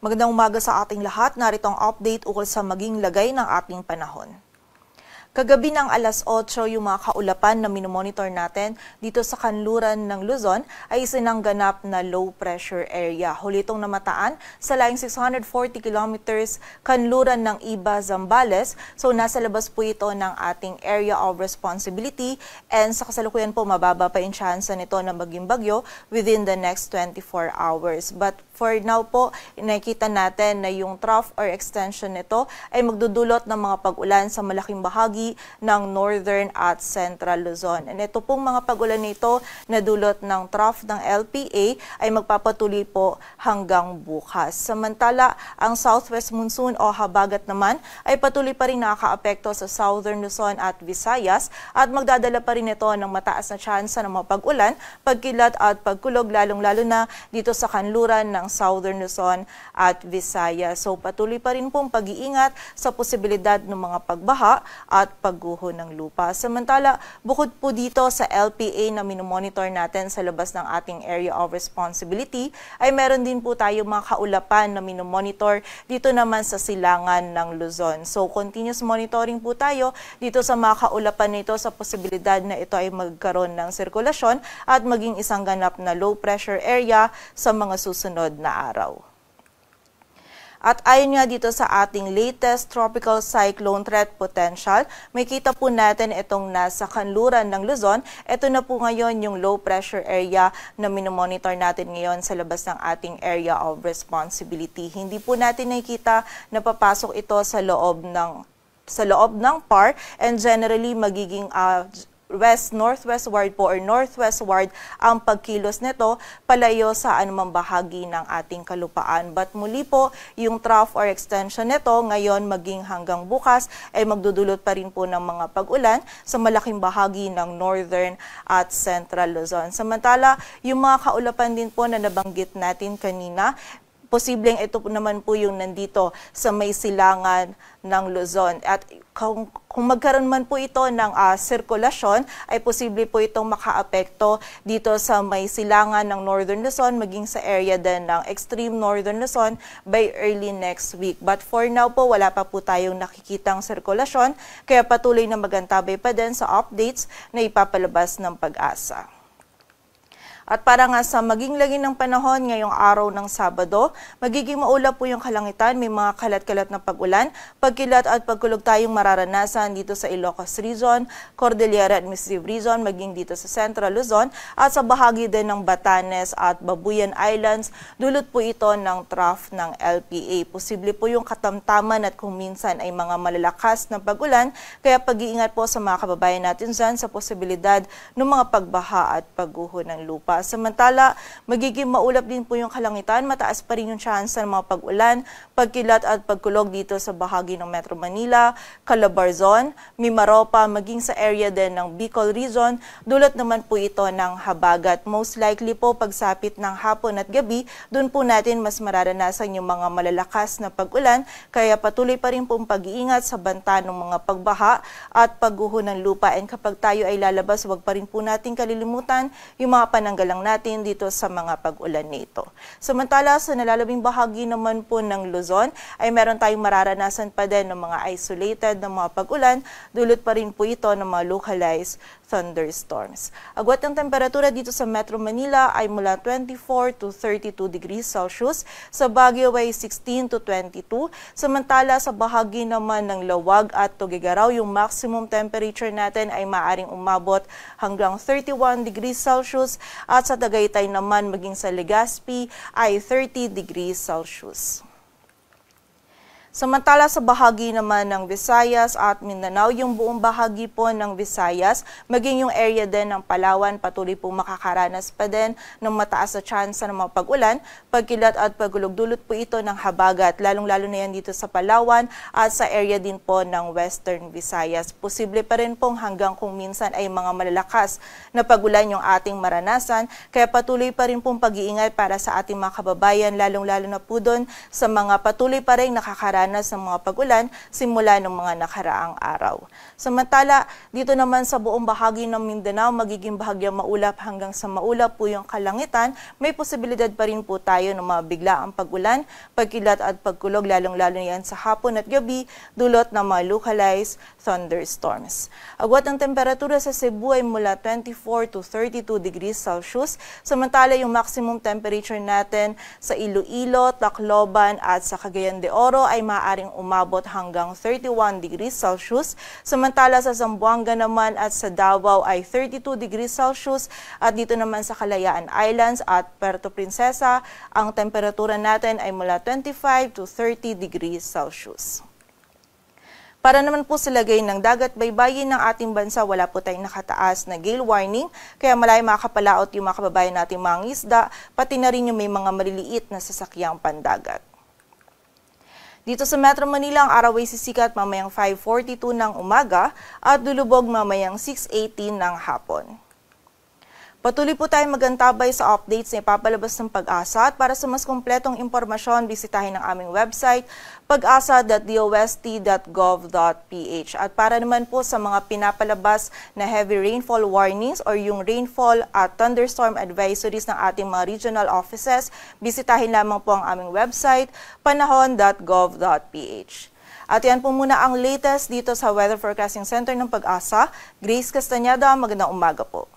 Magandang umaga sa ating lahat. Narito ang update ukol sa maging lagay ng ating panahon. Kagabi ng alas 8, yung mga kaulapan na minomonitor natin dito sa kanluran ng Luzon ay isinangganap na low pressure area. Huli itong namataan sa laing 640 kilometers kanluran ng Iba, Zambales. So nasa labas po ito ng ating area of responsibility and sa kasalukuyan po mababa pa yung chance nito na maging bagyo within the next 24 hours. But for now po, nakikita natin na yung trough or extension nito ay magdudulot ng mga pag-ulan sa malaking bahagi ng Northern at Central Luzon. And ito pong mga pag-ulan nito na dulot ng trough ng LPA ay magpapatuloy po hanggang bukas. Samantala, ang southwest monsoon o habagat naman ay patuloy pa rin nakakaapekto sa Southern Luzon at Visayas at magdadala pa rin ito ng mataas na tsansa ng mga pag-ulan, pagkilat at pagkulog lalong-lalo na dito sa kanluran ng Southern Luzon at Visayas. So patuloy pa rin pong pag-iingat sa posibilidad ng mga pagbaha at pagguho ng lupa. Samantala, bukod po dito sa LPA na minomonitor natin sa labas ng ating area of responsibility, ay meron din po tayo mga kaulapan na minomonitor dito naman sa silangan ng Luzon. So, continuous monitoring po tayo dito sa mga kaulapan nito sa posibilidad na ito ay magkaroon ng sirkulasyon at maging isang ganap na low pressure area sa mga susunod na araw. At ayon nga dito sa ating latest tropical cyclone threat potential, may kita po natin itong nasa kanluran ng Luzon. Ito na po ngayon yung low pressure area na minomonitor natin ngayon sa labas ng ating area of responsibility. Hindi po natin nakikita na papasok ito sa loob ng PAR and generally magiging northwestward po or northwestward ang pagkilos nito palayo sa anumang bahagi ng ating kalupaan. But muli po, yung trough or extension nito ngayon maging hanggang bukas ay magdudulot pa rin po ng mga pag-ulan sa malaking bahagi ng Northern at Central Luzon. Samantala, yung mga kaulapan din po na nabanggit natin kanina, posibleng ito naman po yung nandito sa may silangan ng Luzon. At kung magkaroon man po ito ng sirkulasyon, ay posible po itong makaapekto dito sa may silangan ng Northern Luzon, maging sa area din ng extreme Northern Luzon by early next week. But for now po, wala pa po tayong nakikitang sirkulasyon, kaya patuloy na magantabay pa din sa updates na ipapalabas ng Pag-asa. At para nga sa maging lagi ng panahon ngayong araw ng Sabado, magiging maulap po yung kalangitan, may mga kalat-kalat na pag-ulan, pagkilat at pagkulog tayong mararanasan dito sa Ilocos Region, Cordillera Administrative Region, maging dito sa Central Luzon at sa bahagi din ng Batanes at Babuyan Islands. Dulot po ito ng trough ng LPA. Posible po yung katamtaman at kung minsan ay mga malalakas na pag-ulan, kaya pag-iingat po sa mga kababayan natin dyan sa posibilidad ng mga pagbaha at pagguho ng lupa. Samantala, magiging maulap din po yung kalangitan, mataas pa rin yung chance ng mga pag-ulan, pagkilat at pagkulog dito sa bahagi ng Metro Manila, Calabarzon, Mimaropa, maging sa area din ng Bicol Region. Dulot naman po ito ng habagat. Most likely po pagsapit ng hapon at gabi, doon po natin mas mararanasan yung mga malalakas na pag-ulan, kaya patuloy pa rin pong pag-iingat sa banta ng mga pagbaha at pagguho ng lupa. And kapag tayo ay lalabas, huwag pa rin po natin kalilimutan yung mga pananggalang natin dito sa mga pag-ulan nito. Samantala, sa nalalabing bahagi naman po ng Luzon ay meron tayong mararanasan pa din ng mga isolated na mga pag-ulan, dulot pa rin po ito ng mga localized thunderstorms. Agwat ng temperatura dito sa Metro Manila ay mula 24 to 32 degrees Celsius, sa Baguio ay 16 to 22, samantala sa bahagi naman ng Lawag at Tuguegarao, yung maximum temperature natin ay maaring umabot hanggang 31 degrees Celsius at sa Tagaytay naman maging sa Legazpi ay 30 degrees Celsius. Samantala sa bahagi naman ng Visayas at Mindanao, yung buong bahagi po ng Visayas, maging yung area din ng Palawan, patuloy po makakaranas pa din ng mataas na tsansa ng mga pag-ulan, pagkilat at pagulog-dulot po ito ng habagat, lalong-lalo na yan dito sa Palawan at sa area din po ng Western Visayas. Posible pa rin pong hanggang kung minsan ay mga malalakas na pag-ulan yung ating maranasan, kaya patuloy pa rin pong pag-iingat para sa ating mga kababayan, lalong-lalo na po doon sa mga patuloy pa rin nakakaranas nakaranas ng mga pag-ulan simula ng mga nakaraang araw. Samantala, dito naman sa buong bahagi ng Mindanao, magiging bahagyang maulap hanggang sa maulap po yung kalangitan. May posibilidad pa rin po tayo ng mga biglaang pag-ulan, pagkilat at pagkulog, lalong-lalo yan sa hapon at gabi, dulot ng mga localized thunderstorms. Agwat ng temperatura sa Cebu ay mula 24 to 32 degrees Celsius, samantala yung maximum temperature natin sa Iloilo, Tacloban at sa Cagayan de Oro ay maaaring umabot hanggang 31 degrees Celsius. Samantala sa Zamboanga naman at sa Davao ay 32 degrees Celsius at dito naman sa Kalayaan Islands at Puerto Princesa, ang temperatura natin ay mula 25 to 30 degrees Celsius. Para naman po sa lagay ng dagat baybayin ng ating bansa, wala po tayong nakataas na gale warning, kaya malay makakapalaot yung mga kababayan nating mga isda, pati na rin yung may mga maliliit na sasakyang pandagat. Dito sa Metro Manila, ang araw ay sisikat mamayang 5:42 ng umaga at lulubog mamayang 6:18 ng hapon. Patuloy po tayong magantabay sa updates na ipapalabas ng Pag-asa at para sa mas kumpletong impormasyon, bisitahin ang aming website pag-asa.dost.gov.ph. At para naman po sa mga pinapalabas na heavy rainfall warnings or yung rainfall at thunderstorm advisories ng ating mga regional offices, bisitahin lamang po ang aming website panahon.gov.ph. At yan po muna ang latest dito sa Weather Forecasting Center ng Pag-asa. Grace Castañeda, magandang umaga po.